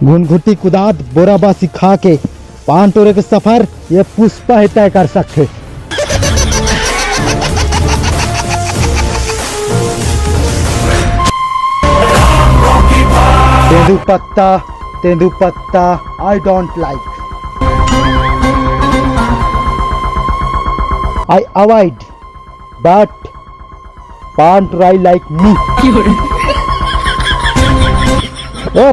घुनघुटी कुदात बोराबा सिखा के पान तोड़े के सफर ये पुष्पा ही तय कर सकते। तेंदुपत्ता I don't like, I avoid, but paan try like me. ओ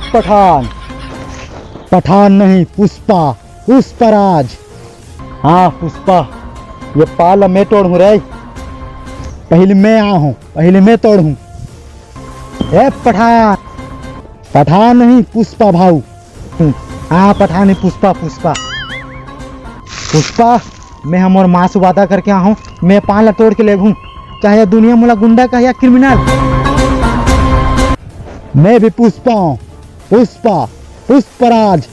पठान नहीं, पुष्पा, पुष्पराज। हाँ पुष्पा, ये पाल मैं तोड़ू रे, पहले मैं आ हूँ, पहले मैं तोड़ू। ए पठान नहीं, पुष्पा भाऊ। हाँ पठान नहीं, पुष्पा। मैं हम और माँ से वादा करके आ हूँ, मैं पाल तोड़ के ले घूँ, चाहे दुनिया मुला गुंडा का या क्रिमिनल। मैं भी पुष्पा हूँ, पुष्पराज।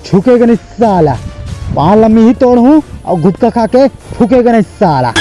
झुकेगा नहीं साला, पान लम्बी ही तोड़ हूँ और गुटखा खा के फूकेगा नहीं साला।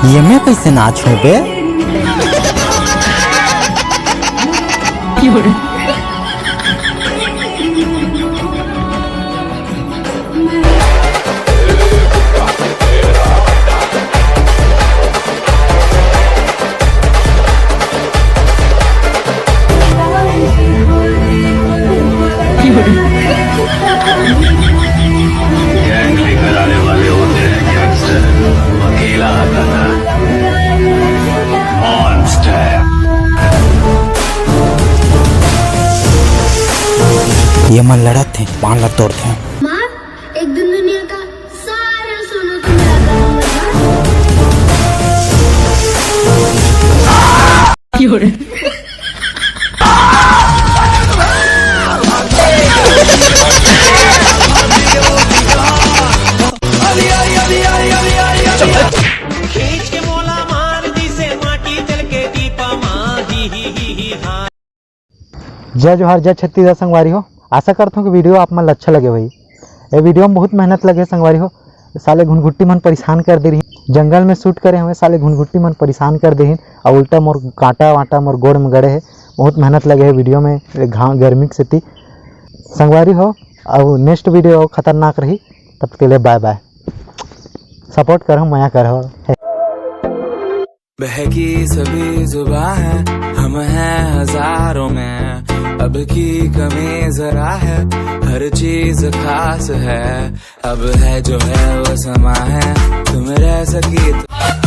ये मैं कैसे नाचूं बे? ये मन लड़त थे, पान लग तोड़ते हैं। माँ, एक दिन दुनिया का सारा सोना तो मेरा खींच के मोला मार दी से माटी जल के दीपा माँ ही। जय जोहार, जय छत्तीसगढ़ संगवारी हो। आशा करता हूँ कि वीडियो आप मन अच्छा लगे भाई। ये वीडियो में बहुत मेहनत लगे संगवारी हो। साले घुनघुट्टी मन परेशान कर दे रही, जंगल में शूट करे हमें, साले घुनघुट्टी मन परेशान कर दे और उल्टा मोर कांटा वाटा मोर गोड़ में गड़े है। बहुत मेहनत लगे है वीडियो में, गर्मी से थी संगवारी हो। और नेक्स्ट वीडियो खतरनाक रही, तब के लिए बाय बाय। सपोर्ट करो, मया करो। बहकी सभी जुबां है, हम हैं हजारों में, अब की कमी जरा है, हर चीज खास है, अब है जो है वो समा है, तुम रह सकी तो